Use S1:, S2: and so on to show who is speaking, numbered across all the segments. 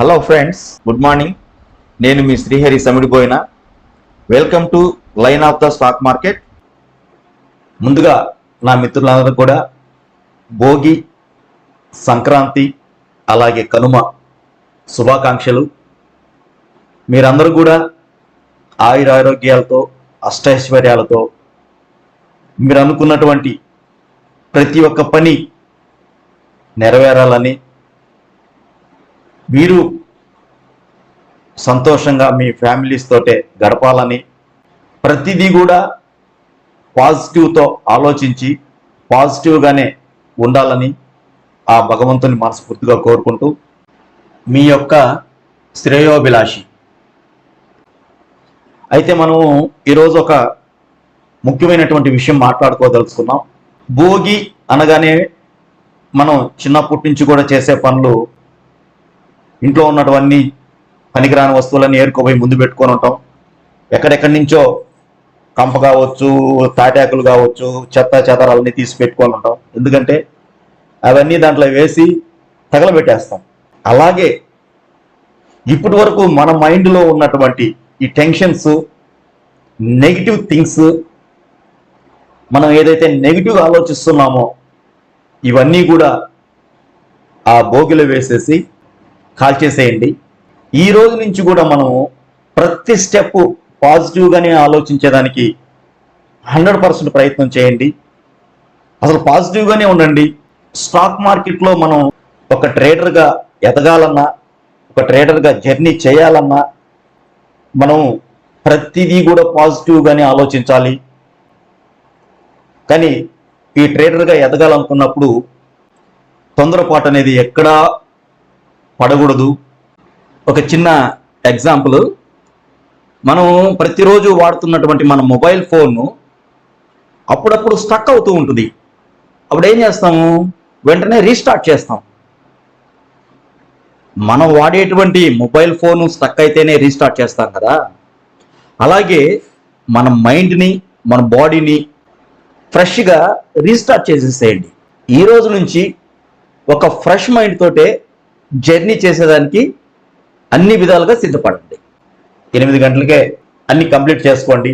S1: Hello friends, good morning. నేను మీ శ్రీహరి సమిడిపోయిన. Welcome to line of the stock market. ముందుగా నా మిత్రులందరూ కూడా భోగి, సంక్రాంతి, అలాగే కనుమ శుభాకాంక్షలు. మీరందరూ కూడా ఆయురారోగ్యాలతో, అష్టైశ్వర్యాలతో మీరు అనుకున్నటువంటి ప్రతి ఒక్క పని నెరవేరాలని, మీరు సంతోషంగా మీ ఫ్యామిలీస్ తోటే గడపాలని, ప్రతిదీ కూడా పాజిటివ్తో ఆలోచించి పాజిటివ్గానే ఉండాలని ఆ భగవంతుని మనస్ఫూర్తిగా కోరుకుంటూ, మీ యొక్క శ్రేయోభిలాషి. అయితే మనము ఈరోజు ఒక ముఖ్యమైనటువంటి విషయం మాట్లాడుకోదలుచుకున్నాం. భోగి అనగానే మనం చిన్నప్పటి నుంచి కూడా చేసే పనులు, ఇంట్లో ఉన్నటువంటి పనికిరాని వస్తువులన్నీ ఏరుకోపోయి ముందు పెట్టుకొని ఉంటాం. ఎక్కడెక్కడి నుంచో కంప కావచ్చు, తాటాకులు కావచ్చు, చెత్త చెదరాలన్నీ తీసి పెట్టుకొని ఉంటాం. ఎందుకంటే అవన్నీ దాంట్లో వేసి తగలబెట్టేస్తాం. అలాగే ఇప్పటి వరకు మన మైండ్లో ఉన్నటువంటి ఈ టెన్షన్స్, నెగిటివ్ థింగ్స్, మనం ఏదైతే నెగిటివ్ ఆలోచిస్తున్నామో ఇవన్నీ కూడా ఆ భోగిలో వేసేసి కాల్చేసేయండి. ఈ రోజు నుంచి కూడా మనము ప్రతి స్టెప్ పాజిటివ్గానే ఆలోచించేదానికి 100% ప్రయత్నం చేయండి. అసలు పాజిటివ్గానే ఉండండి. స్టాక్ మార్కెట్లో మనం ఒక ట్రేడర్గా ఎదగాలన్నా, ఒక ట్రేడర్గా జర్నీ చేయాలన్నా మనం ప్రతిదీ కూడా పాజిటివ్గానే ఆలోచించాలి. కానీ ఈ ట్రేడర్గా ఎదగాలనుకున్నప్పుడు తొందరపాటు అనేది ఎక్కడా పడకూడదు. ఒక చిన్న ఎగ్జాంపుల్, మనం ప్రతిరోజు వాడుతున్నటువంటి మన మొబైల్ ఫోన్ను అప్పుడప్పుడు స్టక్ అవుతూ ఉంటుంది. అప్పుడు ఏం చేస్తాము? వెంటనే రీస్టార్ట్ చేస్తాం. మనం వాడేటువంటి మొబైల్ ఫోన్ స్టక్ అయితేనే రీస్టార్ట్ చేస్తాం కదా. అలాగే మన మైండ్ని, మన బాడీని ఫ్రెష్గా రీస్టార్ట్ చేసేసేయండి. ఈ రోజు నుంచి ఒక ఫ్రెష్ మైండ్ తోటే జర్నీ చేసేదానికి అన్ని విధాలుగా సిద్ధపడండి. 8 గంటలకే అన్ని కంప్లీట్ చేసుకోండి.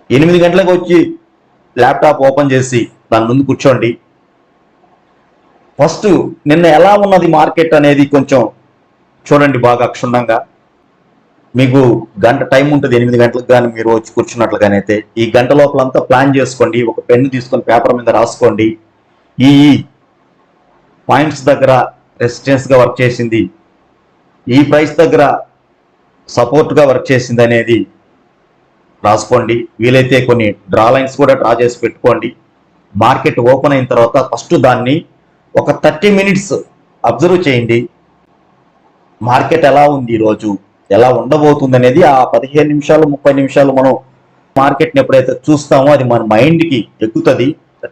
S1: 8 గంటలకు వచ్చి ల్యాప్టాప్ ఓపెన్ చేసి దాని ముందు కూర్చోండి. ఫస్ట్ నిన్న ఎలా ఉన్నది మార్కెట్ అనేది కొంచెం చూడండి బాగా క్షుణ్ణంగా. మీకు గంట టైం ఉంటుంది 8 గంటలకు కానీ మీరు వచ్చి కూర్చున్నట్లుగానైతే. ఈ గంట లోపలంతా ప్లాన్ చేసుకోండి. ఒక పెన్ను తీసుకొని పేపర్ మీద రాసుకోండి. ఈ పాయింట్స్ దగ్గర రెసిస్టెన్స్గా వర్క్ చేసింది, ఈ ప్రైస్ దగ్గర సపోర్ట్గా వర్క్ చేసింది అనేది రాసుకోండి. వీలైతే కొన్ని డ్రా లైన్స్ కూడా డ్రా చేసి పెట్టుకోండి. మార్కెట్ ఓపెన్ అయిన తర్వాత ఫస్ట్ దాన్ని ఒక 30 మినిట్స్ అబ్జర్వ్ చేయండి. మార్కెట్ ఎలా ఉంది, ఈరోజు ఎలా ఉండబోతుంది అనేది ఆ 15 నిమిషాలు 30 నిమిషాలు మనం మార్కెట్ని ఎప్పుడైతే చూస్తామో అది మన మైండ్కి ఎక్కుతుంది.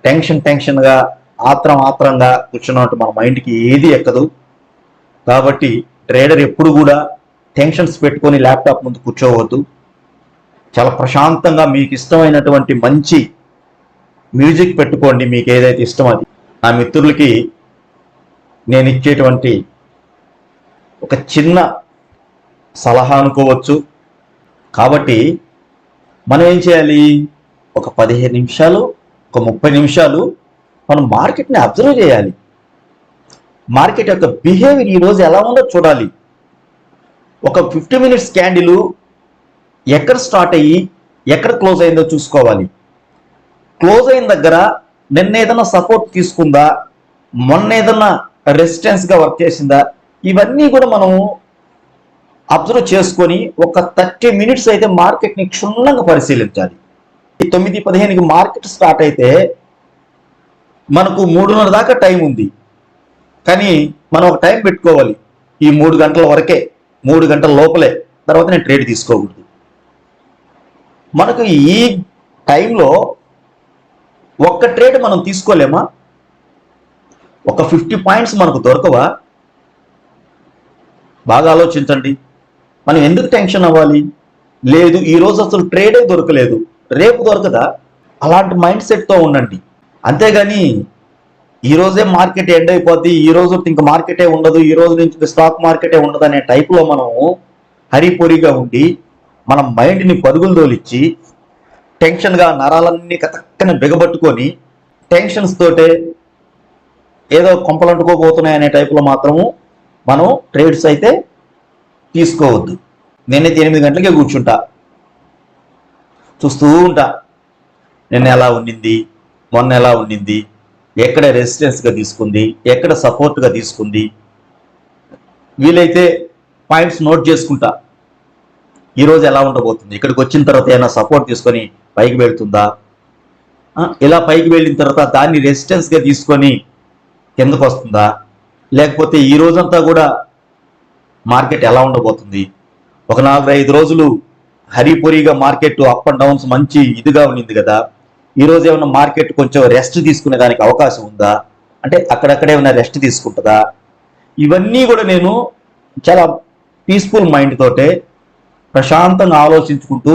S1: టెన్షన్గా ఆత్రంగా కూర్చున్నట్టు మన మైండ్కి ఏది ఎక్కదు. కాబట్టి ట్రేడర్ ఎప్పుడు కూడా టెన్షన్స్ పెట్టుకొని ల్యాప్టాప్ ముందు కూర్చోవద్దు. చాలా ప్రశాంతంగా మీకు ఇష్టమైనటువంటి మంచి మ్యూజిక్ పెట్టుకోండి. మీకు ఏదైతే ఇష్టం అది. నా మిత్రులకి నేను ఇచ్చేటువంటి ఒక చిన్న సలహా అనుకోవచ్చు. కాబట్టి మనం ఏం చేయాలి? ఒక 15 నిమిషాలు, ఒక 30 నిమిషాలు మనం మార్కెట్ని అబ్జర్వ్ చేయాలి. మార్కెట్ యొక్క బిహేవియర్ ఈరోజు ఎలా ఉందో చూడాలి. ఒక 50 మినిట్స్ క్యాండిల్ ఎక్కడ స్టార్ట్ అయ్యి ఎక్కడ క్లోజ్ అయిందో చూసుకోవాలి. క్లోజ్ అయిన దగ్గర నిన్న ఏదైనా సపోర్ట్ తీసుకుందా, మొన్న ఏదైనా రెసిస్టెన్స్గా వర్క్ చేసిందా, ఇవన్నీ కూడా మనం అబ్జర్వ్ చేసుకొని ఒక 30 మినిట్స్ అయితే మార్కెట్ని క్షుణ్ణంగా పరిశీలించాలి. ఈ 9:15కి మార్కెట్ స్టార్ట్ అయితే మనకు 3:30 దాకా టైం ఉంది. కానీ మనం ఒక టైం పెట్టుకోవాలి. ఈ 3 గంటల వరకే, 3 గంటల లోపలే, తర్వాత నేను ట్రేడ్ తీసుకోకూడదు. మనకు ఈ టైంలో ఒక్క ట్రేడ్ మనం తీసుకోలేమా? ఒక 50 పాయింట్స్ మనకు దొరకవా? బాగా ఆలోచించండి. మనం ఎందుకు టెన్షన్ అవ్వాలి? లేదు ఈరోజు అసలు ట్రేడే దొరకలేదు, రేపు దొరకదా? అలాంటి మైండ్ సెట్తో ఉండండి. అంతేగాని ఈ రోజే మార్కెట్ ఎండ్ అయిపోద్ది, ఈ రోజు ఇంక మార్కెటే ఉండదు, ఈ రోజు నుంచి స్టాక్ మార్కెటే ఉండదు అనే టైపులో మనం హరిపొరిగా ఉండి మన మైండ్ని పరుగులు తోలిచ్చి టెన్షన్గా నరాలన్నీ కతక్కన బిగబట్టుకొని టెన్షన్స్ తోటే ఏదో కొంపలంటుకోబోతున్నాయి అనే టైపులో మాత్రము మనం ట్రేడ్స్ అయితే తీసుకోవద్దు. నేనైతే 8 గంటలకే కూర్చుంటా, చూస్తూ ఉంటా నిన్న ఎలా ఉండింది, మొన్న ఎలా ఉండింది, ఎక్కడ రెసిస్టెన్స్గా తీసుకుంది, ఎక్కడ సపోర్ట్గా తీసుకుంది, వీలైతే పాయింట్స్ నోట్ చేసుకుంటా. ఈరోజు ఎలా ఉండబోతుంది, ఇక్కడికి వచ్చిన తర్వాత ఏమైనా సపోర్ట్ తీసుకొని పైకి వెళ్తుందా, ఇలా పైకి వెళ్ళిన తర్వాత దాన్ని రెసిస్టెన్స్గా తీసుకొని కిందకు వస్తుందా, లేకపోతే ఈ రోజంతా కూడా మార్కెట్ ఎలా ఉండబోతుంది. ఒక 4-5 రోజులు హరిపొరిగా మార్కెట్ అప్ అండ్ డౌన్స్ మంచి ఇదిగా ఉండింది కదా, ఈరోజు ఏమైనా మార్కెట్ కొంచెం రెస్ట్ తీసుకునే దానికి అవకాశం ఉందా, అంటే అక్కడక్కడే ఏమైనా రెస్ట్ తీసుకుంటుందా, ఇవన్నీ కూడా నేను చాలా పీస్ఫుల్ మైండ్ తోటే ప్రశాంతంగా ఆలోచించుకుంటూ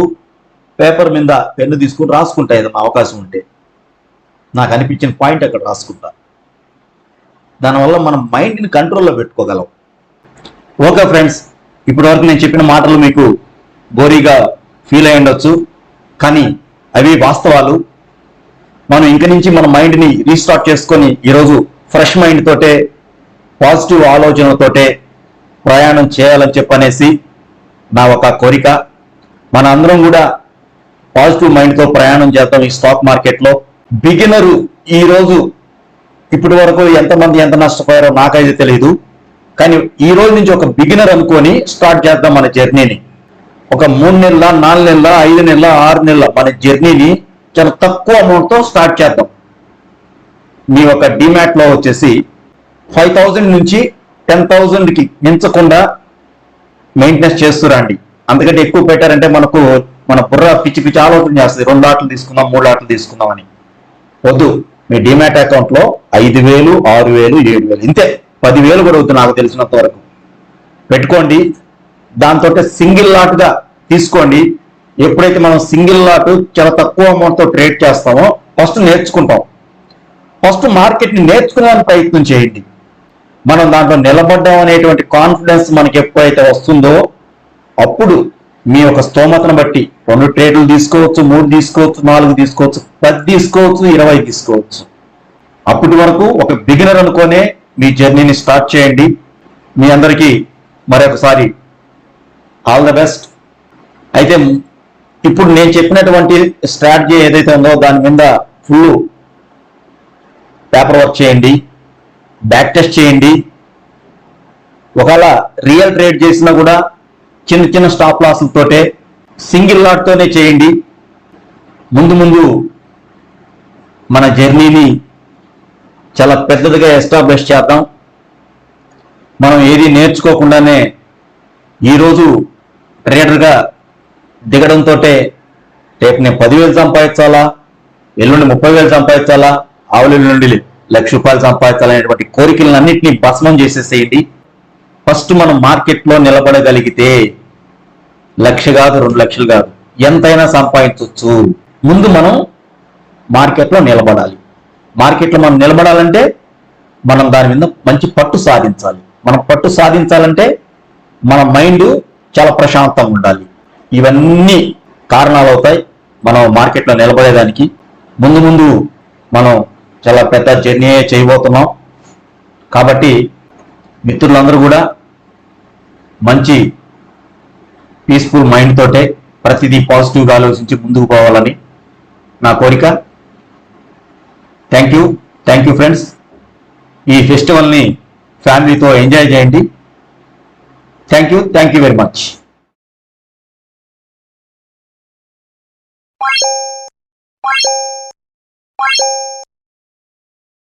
S1: పేపర్ మీద పెన్ను తీసుకుని రాసుకుంటా. ఏదైనా అవకాశం ఉంటే నాకు అనిపించిన పాయింట్ అక్కడ రాసుకుంటా. దానివల్ల మనం మైండ్ని కంట్రోల్లో పెట్టుకోగలం. ఓకే ఫ్రెండ్స్, ఇప్పటి వరకు నేను చెప్పిన మాటలు మీకు బోరీగా ఫీల్ అయి ఉండొచ్చు, కానీ అవి వాస్తవాలు. మనం ఇంక నుంచి మన మైండ్ని రీస్టార్ట్ చేసుకొని ఈరోజు ఫ్రెష్ మైండ్ తోటే పాజిటివ్ ఆలోచనలతోటే ప్రయాణం చేయాలని చెప్పనేసి నా ఒక కోరిక. మన అందరం కూడా పాజిటివ్ మైండ్తో ప్రయాణం చేద్దాం ఈ స్టాక్ మార్కెట్లో. బిగినరు ఈరోజు ఇప్పటి వరకు ఎంతమంది ఎంత నష్టపోయారో నాకైతే తెలియదు, కానీ ఈ రోజు నుంచి ఒక బిగినర్ అనుకొని స్టార్ట్ చేద్దాం మన జర్నీని. ఒక 3 నెలల, 4 నెలల, 5 నెలల, 6 నెలల మన జర్నీని చాలా తక్కువ అమౌంట్తో స్టార్ట్ చేద్దాం. మీ ఒక డిమాట్లో వచ్చేసి 5,000 నుంచి 10,000కి మించకుండా మెయింటెనెన్స్ చేస్తురండి. అంతకంటే ఎక్కువ పెట్టారంటే మన బుర్ర పిచ్చి పిచ్చి ఆలోచన చేస్తుంది, 2 లాట్లు తీసుకుందాం, 3 లాట్లు తీసుకుందాం అని. వద్దు, మీ డిమాట్ అకౌంట్లో 5,000, 6,000, 7,000 ఇంతే, 10,000 కూడా వద్దు నాకు తెలిసినంత వరకు పెట్టుకోండి. దాంతో సింగిల్ లాట్గా తీసుకోండి. ఎప్పుడైతే మనం సింగిల్ లాట్ చాలా తక్కువ అమౌంట్తో ట్రేడ్ చేస్తామో ఫస్ట్ నేర్చుకుంటాం. ఫస్ట్ మార్కెట్ని నేర్చుకునే ప్రయత్నం చేయండి. మనం దాంట్లో నిలబడ్డాం అనేటువంటి కాన్ఫిడెన్స్ మనకి ఎప్పుడైతే వస్తుందో అప్పుడు మీ యొక్క స్తోమతను బట్టి 2 ట్రేడ్లు తీసుకోవచ్చు, 3 తీసుకోవచ్చు, 4 తీసుకోవచ్చు, 10 తీసుకోవచ్చు, 20 తీసుకోవచ్చు. అప్పటి వరకు ఒక బిగినర్ అనుకోనే మీ జర్నీని స్టార్ట్ చేయండి. మీ అందరికీ మరొకసారి ఆల్ ద బెస్ట్. అయితే ఇప్పుడు నేను చెప్పినటువంటి స్ట్రాటజీ ఏదైతే ఉందో దాని మీద ఫుల్ పేపర్ వర్క్ చేయండి, బ్యాక్ టెస్ట్ చేయండి. ఒకవేళ రియల్ ట్రేడ్ చేసినా కూడా చిన్న చిన్న స్టాప్ లాస్లతోటే సింగిల్ లాట్తోనే చేయండి. ముందు మన జర్నీని చాలా పెద్దదిగా ఎస్టాబ్లిష్ చేద్దాం. మనం ఏది నేర్చుకోకుండానే ఈరోజు ట్రేడర్గా దిగడంతో రేపు నేను 10,000 సంపాదించాలా, ఎల్లుండి 30,000 సంపాదించాలా, ఆవుల నుండి ₹1,00,000 సంపాదించాలనేటువంటి కోరికలన్నింటినీ భస్మం చేసేసేయండి. ఫస్ట్ మనం మార్కెట్లో నిలబడగలిగితే 1,00,000 కాదు, 2,00,000 కాదు, ఎంతైనా సంపాదించవచ్చు. ముందు మనం మార్కెట్లో నిలబడాలి. మార్కెట్లో మనం నిలబడాలంటే మనం దాని మీద మంచి పట్టు సాధించాలి. మనం పట్టు సాధించాలంటే మన మైండ్ చాలా ప్రశాంతంగా ఉండాలి. ఇవన్నీ కారణాలు అవుతాయి మనం మార్కెట్లో నిలబడేదానికి. ముందు మనం చాలా పెద్ద జర్నీ చేయబోతున్నాం. కాబట్టి మిత్రులందరూ కూడా మంచి పీస్ఫుల్ మైండ్ తోటే ప్రతిదీ పాజిటివ్గా ఆలోచించి ముందుకు పోవాలని నా కోరిక. Thank you friends. ఈ ఫెస్టివల్ని ఫ్యామిలీతో ఎంజాయ్ చేయండి. Thank you very much.